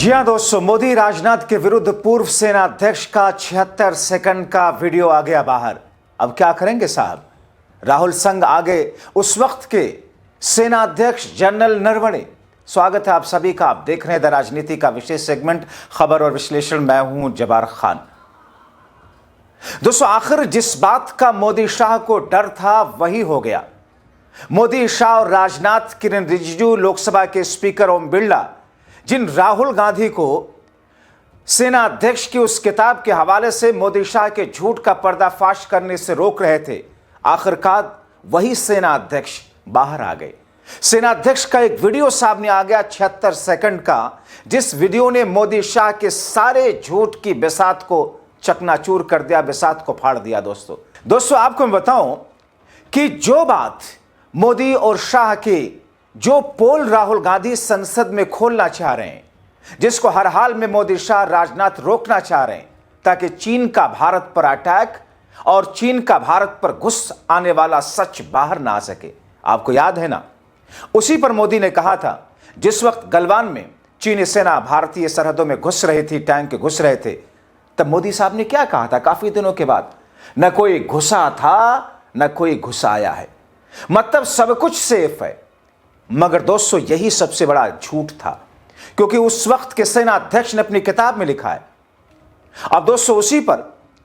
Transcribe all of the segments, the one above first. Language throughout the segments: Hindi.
जी हाँ दोस्तों, मोदी राजनाथ के विरुद्ध पूर्व सेना अध्यक्ष का 76 सेकंड का वीडियो आ गया बाहर। अब क्या करेंगे साहब? राहुल संग आगे उस वक्त के सेना अध्यक्ष जनरल नरवणे। स्वागत है आप सभी का। आप देख रहे हैं द राजनीति का विशेष सेगमेंट खबर और विश्लेषण। मैं हूं जबार खान। दोस्तों, आखिर जिस बात का मोदी शाह को डर था वही हो गया। मोदी शाह और राजनाथ, किरण रिजिजू, लोकसभा के स्पीकर ओम बिरला जिन राहुल गांधी को सेना अध्यक्ष की उस किताब के हवाले से मोदी शाह के झूठ का पर्दाफाश करने से रोक रहे थे, आखिरकार वही सेना अध्यक्ष बाहर आ गए। सेना अध्यक्ष का एक वीडियो सामने आ गया 76 सेकंड का, जिस वीडियो ने मोदी शाह के सारे झूठ की बिसात को चकनाचूर कर दिया, बिसात को फाड़ दिया। दोस्तों आपको मैं बताऊं कि जो बात मोदी और शाह की जो पोल राहुल गांधी संसद में खोलना चाह रहे हैं, जिसको हर हाल में मोदी शाह राजनाथ रोकना चाह रहे हैं ताकि चीन का भारत पर अटैक और चीन का भारत पर घुस आने वाला सच बाहर ना आ सके। आपको याद है ना, उसी पर मोदी ने कहा था जिस वक्त गलवान में चीनी सेना भारतीय सरहदों में घुस रही थी, टैंक घुस रहे थे, तब मोदी साहब ने क्या कहा था काफी दिनों के बाद? न कोई घुसा था न कोई घुसाया है, मतलब सब कुछ सेफ है। मगर दोस्तों यही सबसे बड़ा झूठ था, क्योंकि उस वक्त के सेना अध्यक्ष ने अपनी किताब में लिखा है। अब दोस्तों उसी पर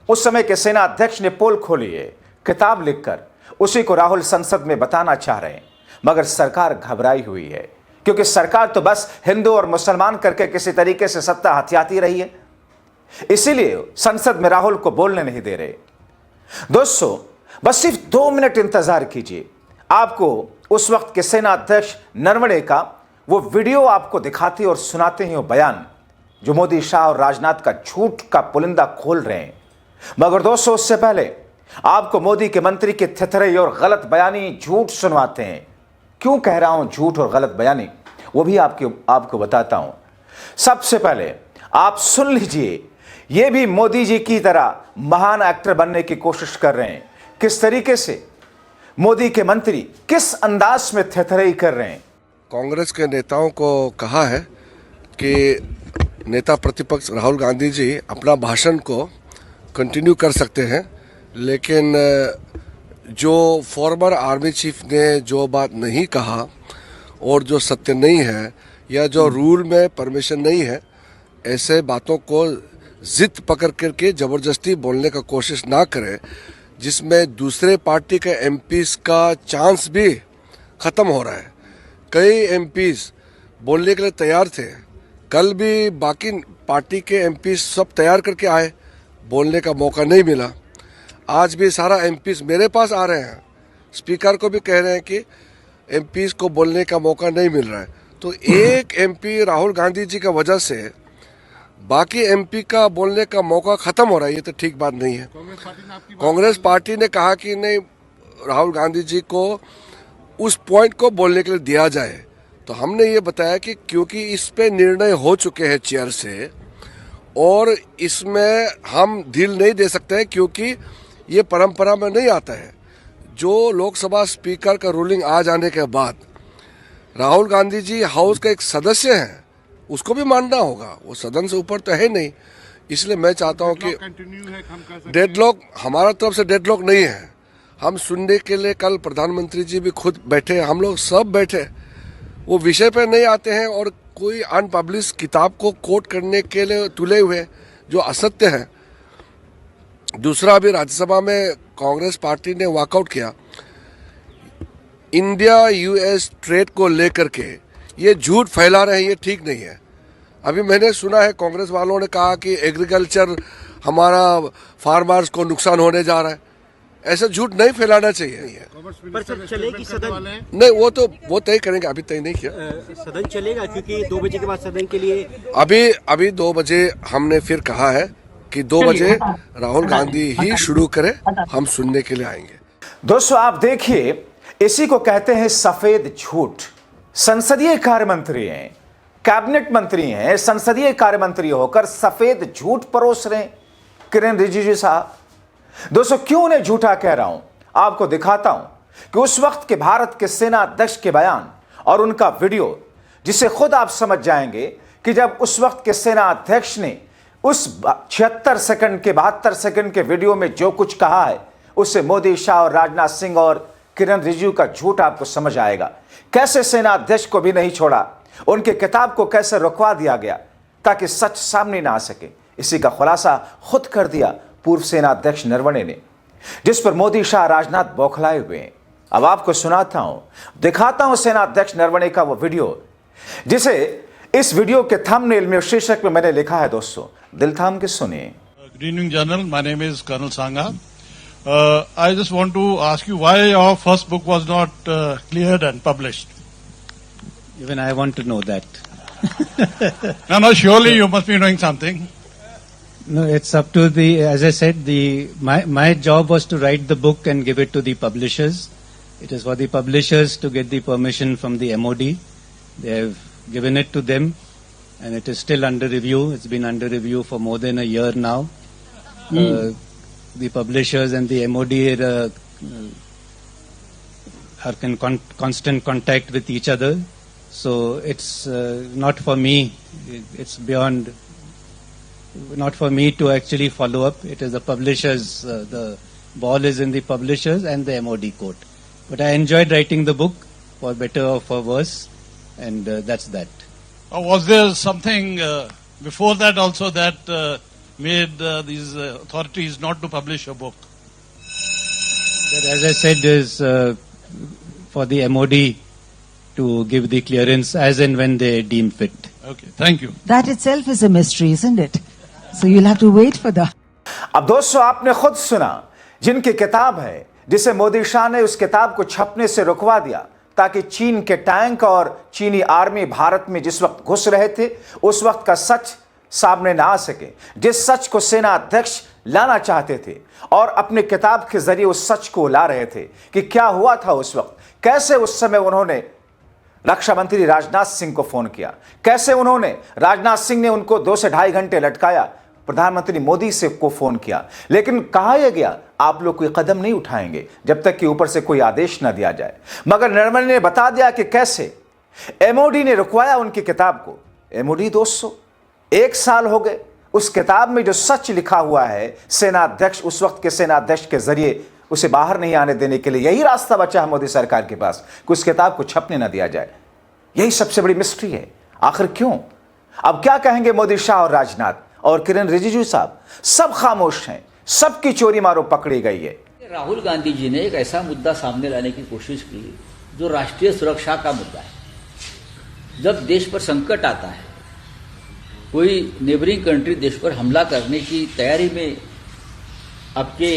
उस समय के सेना अध्यक्ष ने पोल खोली है, किताब लिखकर उसी को राहुल संसद में बताना चाह रहे हैं। मगर सरकार घबराई हुई है, क्योंकि सरकार तो बस हिंदू और मुसलमान करके किसी तरीके से सत्ता हथियाती रही है, इसीलिए संसद में राहुल को बोलने नहीं दे रहे। दोस्तों बस सिर्फ 2 मिनट इंतजार कीजिए, आपको उस वक्त के सेना अध्यक्ष नरवणे का वो वीडियो आपको दिखाते और सुनाते हैं, वो बयान जो मोदी शाह और राजनाथ का झूठ का पुलिंदा खोल रहे हैं। मगर दोस्तों उससे पहले आपको मोदी के मंत्री के थेथरे और गलत बयानी झूठ सुनवाते हैं। क्यों कह रहा हूं झूठ और गलत बयानी, वो भी आपको बताता हूं। सबसे पहले आप सुन लीजिए, ये भी मोदी जी की तरह महान एक्टर बनने की कोशिश कर रहे हैं। किस तरीके से मोदी के मंत्री किस अंदाज में थेथराई कर रहे हैं। कांग्रेस के नेताओं को कहा है कि नेता प्रतिपक्ष राहुल गांधी जी अपना भाषण को कंटिन्यू कर सकते हैं, लेकिन जो फॉर्मर आर्मी चीफ ने जो बात नहीं कहा और जो सत्य नहीं है या जो रूल में परमिशन नहीं है, ऐसे बातों को जिद पकड़ करके ज़बरदस्ती बोलने का कोशिश ना करें, जिसमें दूसरे पार्टी के एमपीज का चांस भी ख़त्म हो रहा है। कई एमपीज बोलने के लिए तैयार थे, कल भी बाकी पार्टी के एमपीज सब तैयार करके आए, बोलने का मौका नहीं मिला। आज भी सारा एमपीज मेरे पास आ रहे हैं, स्पीकर को भी कह रहे हैं कि एमपीज को बोलने का मौका नहीं मिल रहा है। तो एक एमपी राहुल गांधी जी का वजह से बाकी एमपी का बोलने का मौका खत्म हो रहा है, ये तो ठीक बात नहीं है। कांग्रेस पार्टी ने कहा कि नहीं, राहुल गांधी जी को उस पॉइंट को बोलने के लिए दिया जाए। तो हमने ये बताया कि क्योंकि इस पे निर्णय हो चुके हैं चेयर से और इसमें हम ढील नहीं दे सकते हैं, क्योंकि ये परंपरा में नहीं आता है। जो लोकसभा स्पीकर का रूलिंग आ जाने के बाद राहुल गांधी जी हाउस का एक सदस्य हैं, उसको भी मानना होगा, वो सदन से ऊपर तो है नहीं। इसलिए मैं चाहता हूं कि डेडलॉक, हमारा तरफ से डेडलॉक नहीं है। हम सुनने के लिए कल प्रधानमंत्री जी भी खुद बैठे, हम लोग सब बैठे, वो विषय पे नहीं आते हैं और कोई अनपब्लिश किताब को कोट करने के लिए तुले हुए जो असत्य है। दूसरा, अभी राज्यसभा में कांग्रेस पार्टी ने वॉकआउट किया इंडिया यूएस ट्रेड को लेकर के, ये झूठ फैला रहे हैं, ये ठीक नहीं है। अभी मैंने सुना है कांग्रेस वालों ने कहा कि एग्रीकल्चर हमारा फार्मर्स को नुकसान होने जा रहा है। ऐसा झूठ नहीं फैलाना चाहिए। पर सर चलेगी सदन? नहीं, वो तय करेंगे, अभी तय नहीं किया। सदन चलेगा क्योंकि 2 बजे के बाद सदन के लिए अभी 2 बजे हमने फिर कहा है कि 2 बजे राहुल गांधी ही शुरू करे, हम सुनने के लिए आएंगे। दोस्तों आप देखिए, इसी को कहते हैं सफेद झूठ। संसदीय कार्य मंत्री हैं, कैबिनेट मंत्री हैं, संसदीय कार्य मंत्री होकर सफेद झूठ परोस रहे हैं किरण रिजिजू साहब। दोस्तों क्यों उन्हें झूठा कह रहा हूं, आपको दिखाता हूं कि उस वक्त के भारत के सेना अध्यक्ष के बयान और उनका वीडियो, जिसे खुद आप समझ जाएंगे कि जब उस वक्त के सेना अध्यक्ष ने उस 76 सेकंड के 72 सेकंड के वीडियो में जो कुछ कहा है, उससे मोदी, शाह और राजनाथ सिंह और किरण रिजिजू का झूठ आपको समझ आएगा। कैसे सेना अध्यक्ष को भी नहीं छोड़ा, उनके किताब को कैसे रुकवा दिया गया ताकि सच सामने ना आ सके। इसी का खुलासा खुद कर दिया पूर्व सेना अध्यक्ष नरवणे ने, जिस पर मोदी, शाह, राजनाथ बौखलाए हुए हैं। अब आपको सुनाता हूं, दिखाता हूं सेना अध्यक्ष नरवणे का वो वीडियो, जिसे इस वीडियो के थंबनेल में शीर्षक में मैंने लिखा है। दोस्तों, दिल थाम के सुनिए। Good evening, General. My name is Colonel Sangha. I just want to ask you why your first book was not cleared and published. Even I want to know that. No, surely you must be knowing something. No, it's up to as I said, my job was to write the book and give it to the publishers. It is for the publishers to get the permission from the MOD. They have given it to them, and it is still under review. It's been under review for more than a year now. The publishers and the MOD are in constant contact with each other. So it's not for me. It's beyond. Not for me to actually follow up. It is the publishers. The ball is in the publishers and the MOD court. But I enjoyed writing the book, for better or for worse, and that's that. Was there something before that also that made these authorities not to publish your book? That, as I said, is for the MOD to give the clearance as and when they deem fit. Okay, thank you. That itself is a mystery, isn't it? So you'll have to wait for the... अब दोस्तों, आपने खुद सुना, जिनकी किताब है, जिसे मोदी, शाह ने उस किताब को छपने से रुकवा दिया ताकि चीन के टैंक और चीनी आर्मी भारत में जिस वक्त घुस रहे थे, उस वक्त का सच सामने ना आ सके, जिस सच को सेना अध्यक्ष लाना चाहते थे और अपनी किताब के जरिए उस सच को ला रहे थे कि क्या हुआ था उस वक्त, कैसे उस समय उन्होंने रक्षा मंत्री राजनाथ सिंह को फोन किया, कैसे उन्होंने राजनाथ सिंह ने उनको 2 से ढाई घंटे लटकाया, प्रधानमंत्री मोदी से को फोन किया, लेकिन कहा यह गया आप लोग कोई कदम नहीं उठाएंगे जब तक कि ऊपर से कोई आदेश न दिया जाए। मगर नरवणे ने बता दिया कि कैसे एमओडी ने रुकवाया उनकी किताब को। एमओडी दोस्तों, 1 साल हो गए उस किताब में जो सच लिखा हुआ है, सेना अध्यक्ष, उस वक्त के सेना अध्यक्ष के जरिए उसे बाहर नहीं आने देने के लिए यही रास्ता बचा है मोदी सरकार के पास कि उस किताब को छपने न दिया जाए। यही सबसे बड़ी मिस्ट्री है। आखिर क्यों? अब क्या कहेंगे मोदी, शाह और राजनाथ और किरण रिजिजू साहब? सब खामोश हैं, सबकी चोरी मारो पकड़ी गई है। राहुल गांधी जी ने एक ऐसा मुद्दा सामने लाने की कोशिश की जो राष्ट्रीय सुरक्षा का मुद्दा है। जब देश पर संकट आता है, कोई नेबरिंग कंट्री देश पर हमला करने की तैयारी में आपके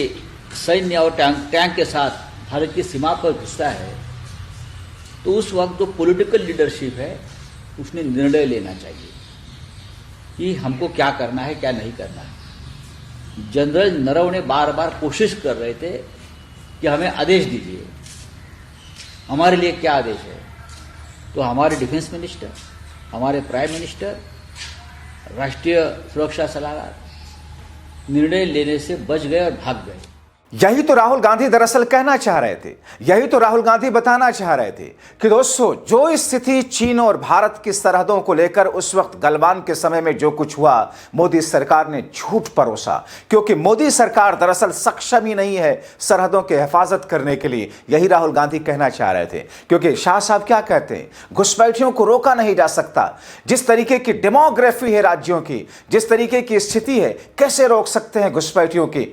सैन्य और टैंक के साथ भारत की सीमा पर घुसता है, तो उस वक्त जो पॉलिटिकल लीडरशिप है उसने निर्णय लेना चाहिए कि हमको क्या करना है, क्या नहीं करना है। जनरल नरवणे बार बार कोशिश कर रहे थे कि हमें आदेश दीजिए, हमारे लिए क्या आदेश है। तो हमारे डिफेंस मिनिस्टर, हमारे प्राइम मिनिस्टर, राष्ट्रीय सुरक्षा सलाहकार निर्णय लेने से बच गए और भाग गए। यही तो राहुल गांधी दरअसल कहना चाह रहे थे, यही तो राहुल गांधी बताना चाह रहे थे कि दोस्तों, जो स्थिति चीन और भारत की सरहदों को लेकर उस वक्त गलवान के समय में जो कुछ हुआ, मोदी सरकार ने झूठ परोसा, क्योंकि मोदी सरकार दरअसल सक्षम ही नहीं है सरहदों की हिफाजत करने के लिए। यही राहुल गांधी कहना चाह रहे थे, क्योंकि शाह साहब क्या कहते हैं, घुसपैठियों को रोका नहीं जा सकता। जिस तरीके की डेमोग्राफी है राज्यों की, जिस तरीके की स्थिति है, कैसे रोक सकते हैं घुसपैठियों की?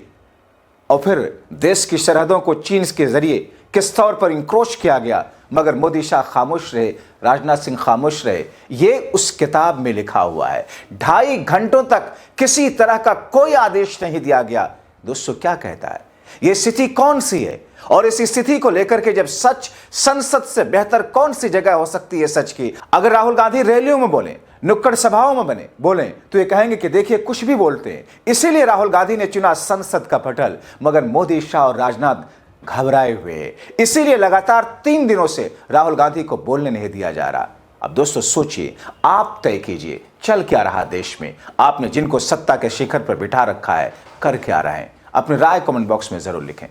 और फिर देश की सरहदों को चीन के जरिए किस तौर पर इंक्रोच किया गया, मगर मोदी, शाह खामोश रहे, राजनाथ सिंह खामोश रहे। ये उस किताब में लिखा हुआ है। 2.5 घंटों तक किसी तरह का कोई आदेश नहीं दिया गया। दोस्तों, क्या कहता है ये स्थिति कौन सी है? और इस स्थिति को लेकर के जब सच, संसद से बेहतर कौन सी जगह हो सकती है सच की? अगर राहुल गांधी रैलियों में बोले, नुक्कड़ सभाओं में बोले, तो ये कहेंगे कि देखिए कुछ भी बोलते हैं। इसीलिए राहुल गांधी ने चुना संसद का पटल, मगर मोदी, शाह और राजनाथ घबराए हुए हैं। इसीलिए लगातार 3 दिनों से राहुल गांधी को बोलने नहीं दिया जा रहा। अब दोस्तों सोचिए, आप तय कीजिए चल क्या रहा देश में। आपने जिनको सत्ता के शिखर पर बिठा रखा है, कर क्या रहे हैं? अपनी राय कमेंट बॉक्स में जरूर लिखें।